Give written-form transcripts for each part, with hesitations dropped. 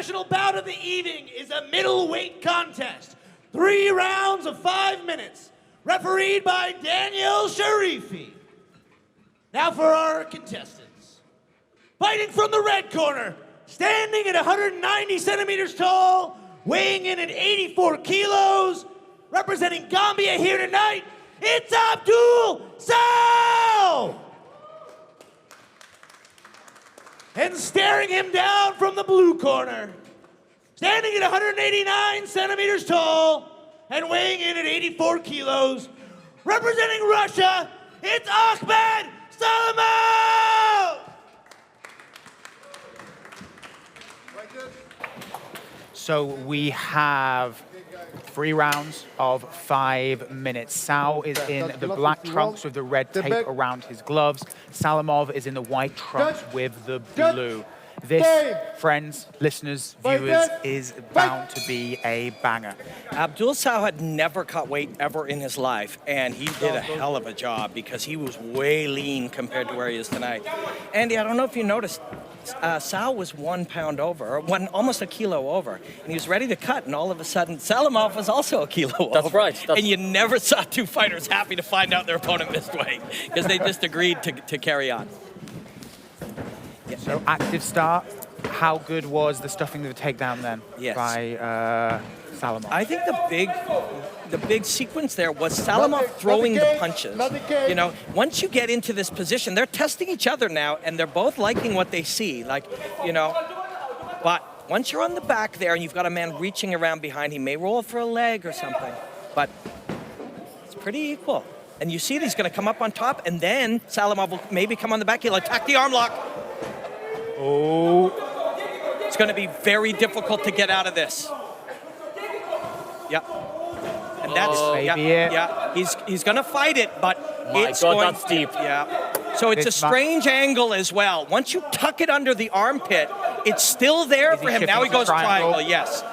professional bout of the evening is a middleweight contest. 3 rounds of 5 minutes, refereed by Daniel Sharifi. Now for our contestants. Fighting from the red corner, standing at 190 centimeters tall, weighing in at 84 kilos, representing Gambia here tonight, it's Abdoul Sow! And staring him down from the blue corner, standing at 189 centimeters tall and weighing in at 84 kilos, representing Russia, it's Akhmed Salamov! So we have 3 rounds of 5 minutes. Sow is in the black trunks with the red tape around his gloves. Salamov is in the white trunks with the blue. This, friends, listeners, viewers, is bound to be a banger. Abdoul Sow had never cut weight ever in his life, and he did a hell of a job because he was way lean compared to where he is tonight. Andy, I don't know if you noticed, Sow was 1 pound over, or almost a kilo over, and he was ready to cut, and all of a sudden, Salamov was also a kilo over. That's right. And you never saw 2 fighters happy to find out their opponent missed weight, because they just agreed to carry on. Yeah. So active start. How good was the stuffing of the takedown then by Salamov? I think the big sequence there was Salamov throwing the punches. You know, once you get into this position, they're testing each other now, and they're both liking what they see. Like, you know, but once you're on the back there and you've got a man reaching around behind, he may roll for a leg or something, but it's pretty equal. And you see that he's going to come up on top, and then Salamov will maybe come on the back. He'll attack the arm lock. Oh. It's going to be very difficult to get out of this. Yeah. And that's, he's going to fight it, but it's going... that's deep. Yeah. So it's a strange angle as well. Once you tuck it under the armpit, it's still there for him. Now he goes triangle. Yes.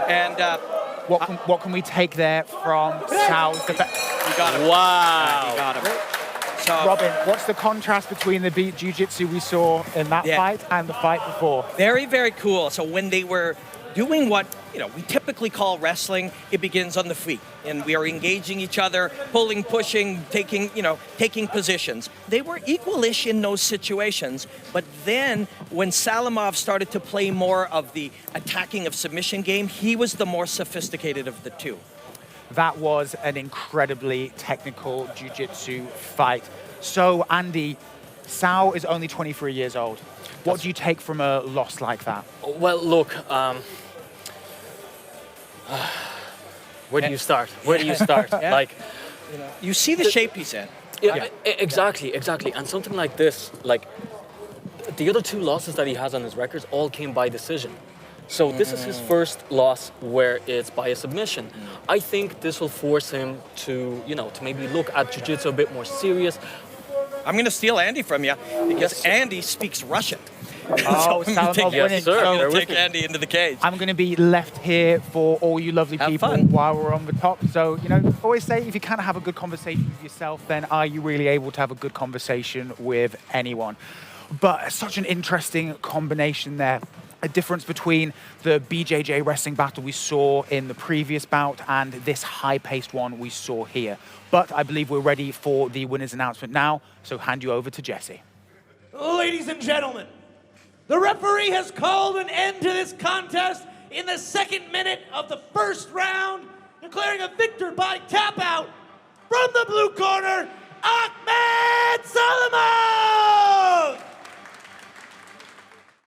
And... what can we take there from Sow's defense? He got him. Wow. He got him. So, Robin, what's the contrast between the jiu-jitsu we saw in that fight and the fight before? Very, very cool. So when they were doing what, you know, we typically call wrestling, it begins on the feet. And we are engaging each other, pulling, pushing, taking positions. They were equal-ish in those situations. But then when Salamov started to play more of the attacking of submission game, he was the more sophisticated of the two. That was an incredibly technical jiu-jitsu fight. So, Andy, Sow is only 23 years old. What do you take from a loss like that? Well, look, where do you start? Where do you start? Like, you see the shape he's in. Yeah, exactly. And something like this, like the other 2 losses that he has on his records all came by decision. So this is his first loss where it's by a submission. I think this will force him to, to maybe look at jiu-jitsu a bit more serious. I'm going to steal Andy from you because Andy speaks Russian. Oh, Salamov winning. I'm going to take Andy into the cage. I'm going to be left here for all you lovely people while we're on the top. So, always say if you can't have a good conversation with yourself, then are you really able to have a good conversation with anyone? But such an interesting combination there. A difference between the BJJ wrestling battle we saw in the previous bout and this high-paced one we saw here. But I believe we're ready for the winner's announcement now, so hand you over to Jesse. Ladies and gentlemen, the referee has called an end to this contest in the 2nd minute of the 1st round, declaring a victor by tap out from the blue corner, Akhmed